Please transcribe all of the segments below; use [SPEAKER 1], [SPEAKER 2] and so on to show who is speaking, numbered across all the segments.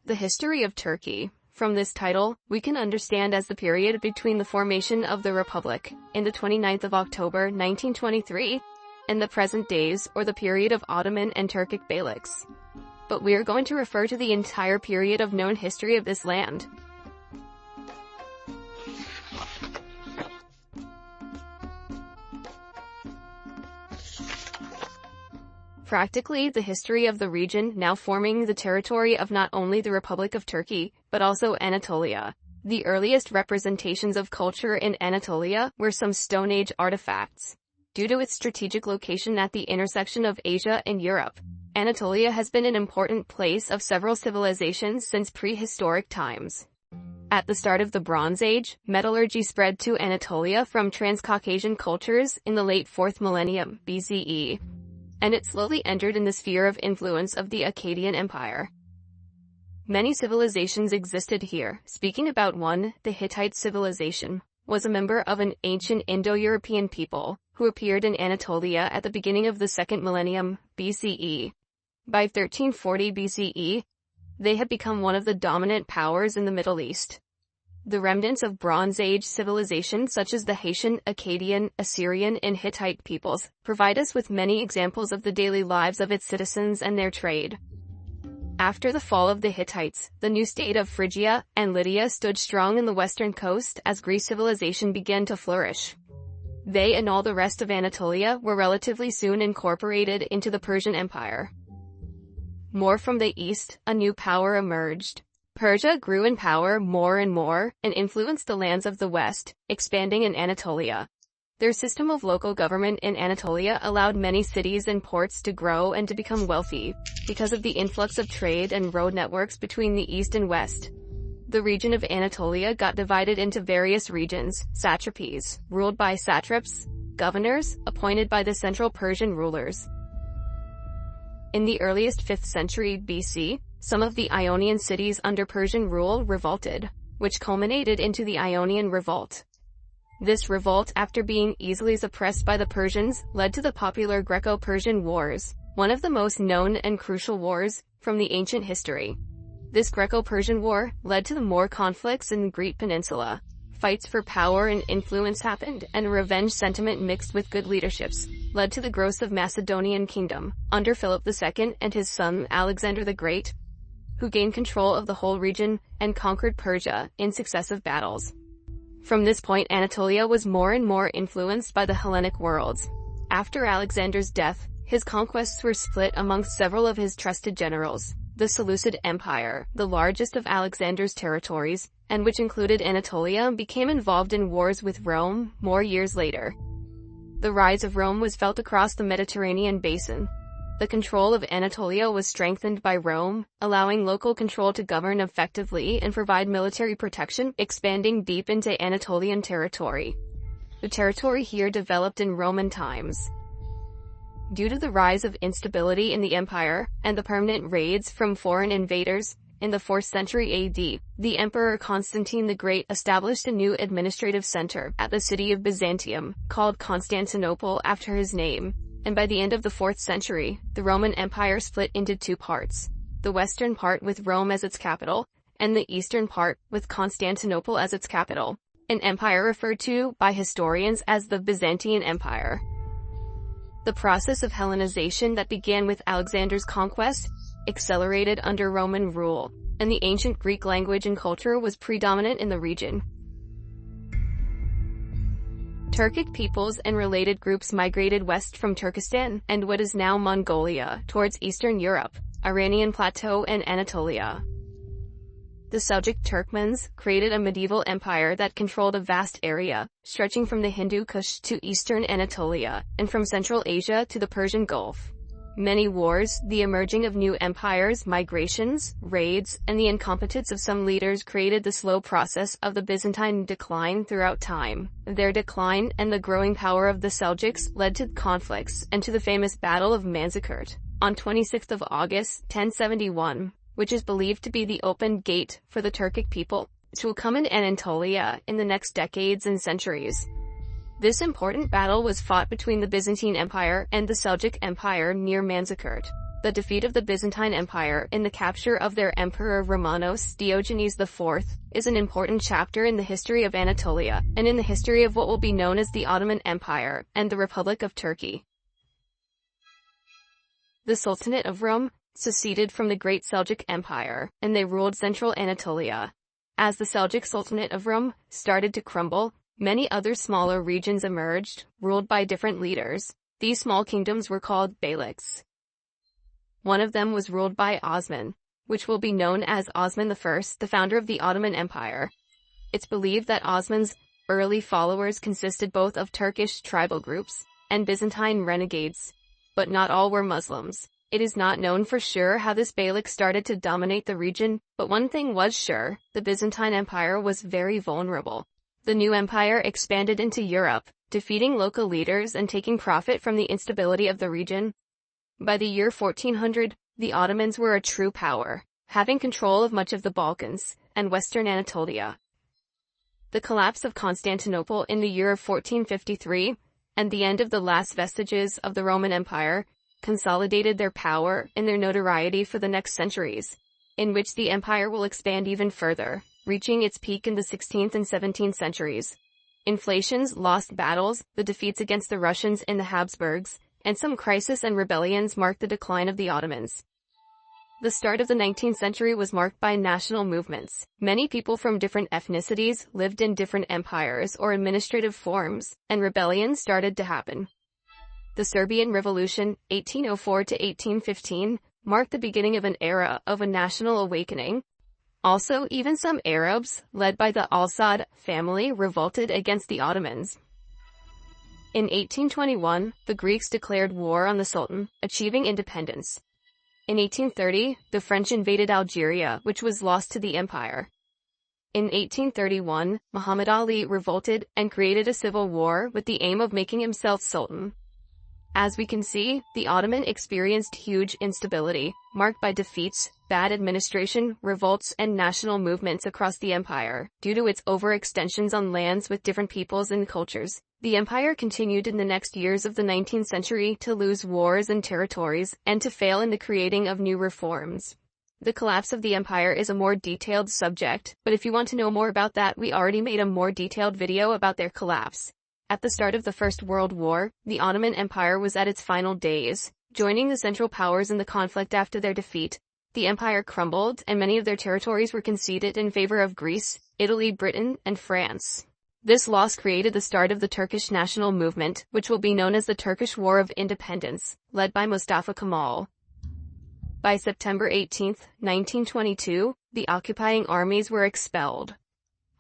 [SPEAKER 1] The history of Turkey. From this title, we can understand as the period between the formation of the Republic, in the 29th of October 1923, and the present days, or the period of Ottoman and Turkic Beyliks. But we are going to refer to the entire period of known history of this land. Practically the history of the region now forming the territory of not only the Republic of Turkey, but also Anatolia. The earliest representations of culture in Anatolia were some Stone Age artifacts. Due to its strategic location at the intersection of Asia and Europe, Anatolia has been an important place of several civilizations since prehistoric times. At the start of the Bronze Age, metallurgy spread to Anatolia from Transcaucasian cultures in the late 4th millennium BCE. And it slowly entered in the sphere of influence of the Akkadian Empire. Many civilizations existed here. Speaking about one, the Hittite civilization was a member of an ancient Indo-European people who appeared in Anatolia at the beginning of the 2nd millennium BCE. By 1340 BCE, they had become one of the dominant powers in the Middle East. The remnants of Bronze Age civilizations such as the Haitian, Akkadian, Assyrian, and Hittite peoples provide us with many examples of the daily lives of its citizens and their trade. After the fall of the Hittites, the new state of Phrygia and Lydia stood strong in the western coast as Greek civilization began to flourish. They and all the rest of Anatolia were relatively soon incorporated into the Persian Empire. More from the east, a new power emerged. Persia grew in power more and more, and influenced the lands of the west, expanding in Anatolia. Their system of local government in Anatolia allowed many cities and ports to grow and to become wealthy, because of the influx of trade and road networks between the east and west. The region of Anatolia got divided into various regions, satrapies, ruled by satraps, governors, appointed by the central Persian rulers. In the earliest 5th century BC, some of the Ionian cities under Persian rule revolted, which culminated into the Ionian Revolt. This revolt, after being easily suppressed by the Persians, led to the popular Greco-Persian Wars, one of the most known and crucial wars from the ancient history. This Greco-Persian War led to the more conflicts in the Greek peninsula. Fights for power and influence happened, and revenge sentiment mixed with good leaderships led to the growth of Macedonian kingdom, under Philip II and his son Alexander the Great, who gained control of the whole region and conquered Persia in successive battles. From this point, Anatolia was more and more influenced by the Hellenic worlds. After Alexander's death, his conquests were split amongst several of his trusted generals. The Seleucid Empire, the largest of Alexander's territories, and which included Anatolia, became involved in wars with Rome more years later. The rise of Rome was felt across the Mediterranean basin. The control of Anatolia was strengthened by Rome, allowing local control to govern effectively and provide military protection, expanding deep into Anatolian territory. The territory here developed in Roman times. Due to the rise of instability in the empire, and the permanent raids from foreign invaders, in the 4th century AD, the Emperor Constantine the Great established a new administrative center at the city of Byzantium, called Constantinople after his name. And by the end of the 4th century, the Roman Empire split into two parts, the western part with Rome as its capital, and the eastern part with Constantinople as its capital, an empire referred to by historians as the Byzantine Empire. The process of Hellenization that began with Alexander's conquest accelerated under Roman rule, and the ancient Greek language and culture was predominant in the region. Turkic peoples and related groups migrated west from Turkestan and what is now Mongolia towards Eastern Europe, Iranian Plateau and Anatolia. The Seljuk Turkmens created a medieval empire that controlled a vast area, stretching from the Hindu Kush to eastern Anatolia, and from Central Asia to the Persian Gulf. Many wars, the emerging of new empires, migrations, raids, and the incompetence of some leaders created the slow process of the Byzantine decline throughout time. Their decline and the growing power of the Seljuks led to conflicts and to the famous Battle of Manzikert on 26th of August, 1071. Which is believed to be the open gate for the Turkic people to come in Anatolia in the next decades and centuries. This important battle was fought between the Byzantine Empire and the Seljuk Empire near Manzikert. The defeat of the Byzantine Empire in the capture of their emperor Romanos Diogenes IV is an important chapter in the history of Anatolia and in the history of what will be known as the Ottoman Empire and the Republic of Turkey. The Sultanate of Rome seceded from the Great Seljuk Empire, and they ruled central Anatolia. As the Seljuk Sultanate of Rome started to crumble, many other smaller regions emerged, ruled by different leaders. These small kingdoms were called Beyliks. One of them was ruled by Osman, which will be known as Osman I, the founder of the Ottoman Empire. It's believed that Osman's early followers consisted both of Turkish tribal groups and Byzantine renegades, but not all were Muslims. It is not known for sure how this Beylik started to dominate the region, but one thing was sure: the Byzantine Empire was very vulnerable. The new empire expanded into Europe, defeating local leaders and taking profit from the instability of the region. By the year 1400, the Ottomans were a true power, having control of much of the Balkans and western Anatolia. The collapse of Constantinople in the year of 1453 and the end of the last vestiges of the Roman Empire consolidated their power and their notoriety for the next centuries, in which the empire will expand even further, reaching its peak in the 16th and 17th centuries. Inflations, lost battles, the defeats against the Russians and the Habsburgs, and some crises and rebellions marked the decline of the Ottomans. The start of the 19th century was marked by national movements. Many people from different ethnicities lived in different empires or administrative forms, and rebellions started to happen. The Serbian Revolution, 1804 to 1815, marked the beginning of an era of a national awakening. Also, even some Arabs, led by the Al-Saud family, revolted against the Ottomans. In 1821, the Greeks declared war on the Sultan, achieving independence. In 1830, the French invaded Algeria, which was lost to the empire. In 1831, Muhammad Ali revolted and created a civil war with the aim of making himself Sultan. As we can see, the Ottoman experienced huge instability, marked by defeats, bad administration, revolts, and national movements across the empire. Due to its overextensions on lands with different peoples and cultures, the empire continued in the next years of the 19th century to lose wars and territories, and to fail in the creating of new reforms. The collapse of the empire is a more detailed subject, but if you want to know more about that, we already made a more detailed video about their collapse. At the start of the First World War, the Ottoman Empire was at its final days, joining the Central Powers in the conflict after their defeat. The empire crumbled, and many of their territories were conceded in favor of Greece, Italy, Britain, and France. This loss created the start of the Turkish national movement, which will be known as the Turkish War of Independence, led by Mustafa Kemal. By September 18, 1922, the occupying armies were expelled.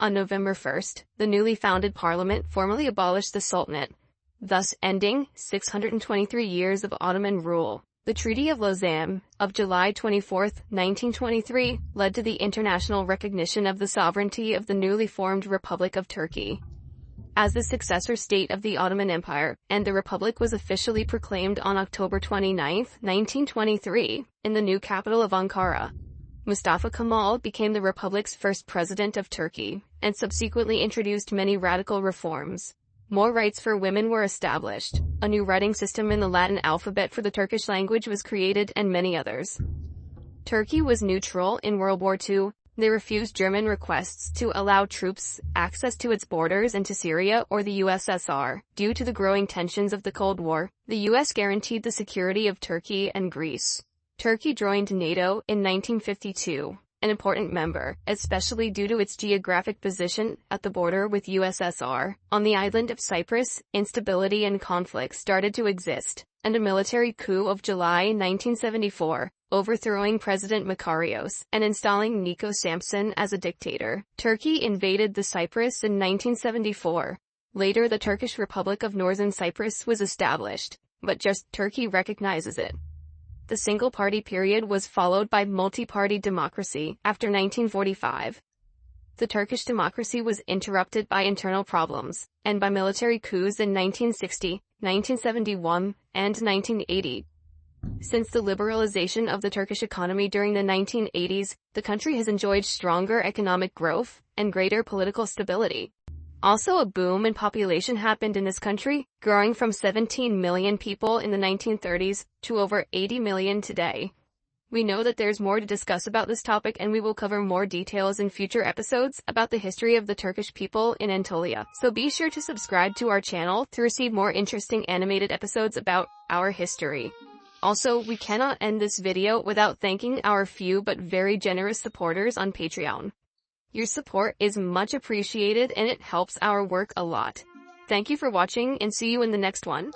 [SPEAKER 1] On November 1, the newly founded parliament formally abolished the Sultanate, thus ending 623 years of Ottoman rule. The Treaty of Lausanne of July 24, 1923, led to the international recognition of the sovereignty of the newly formed Republic of Turkey as the successor state of the Ottoman Empire, and the Republic was officially proclaimed on October 29, 1923, in the new capital of Ankara. Mustafa Kemal became the Republic's first president of Turkey, and subsequently introduced many radical reforms. More rights for women were established, a new writing system in the Latin alphabet for the Turkish language was created, and many others. Turkey was neutral in World War II. They refused German requests to allow troops access to its borders and to Syria or the USSR. Due to the growing tensions of the Cold War, the US guaranteed the security of Turkey and Greece. Turkey joined NATO in 1952, an important member, especially due to its geographic position at the border with USSR. On the island of Cyprus, instability and conflict started to exist, and a military coup of July 1974, overthrowing President Makarios and installing Nico Samson as a dictator. Turkey invaded the Cyprus in 1974. Later, the Turkish Republic of Northern Cyprus was established, but just Turkey recognizes it. The single-party period was followed by multi-party democracy after 1945. The Turkish democracy was interrupted by internal problems, and by military coups in 1960, 1971, and 1980. Since the liberalization of the Turkish economy during the 1980s, the country has enjoyed stronger economic growth and greater political stability. Also, a boom in population happened in this country, growing from 17 million people in the 1930s to over 80 million today. We know that there's more to discuss about this topic, and we will cover more details in future episodes about the history of the Turkish people in Anatolia. So be sure to subscribe to our channel to receive more interesting animated episodes about our history. Also, we cannot end this video without thanking our few but very generous supporters on Patreon. Your support is much appreciated and it helps our work a lot. Thank you for watching and see you in the next one.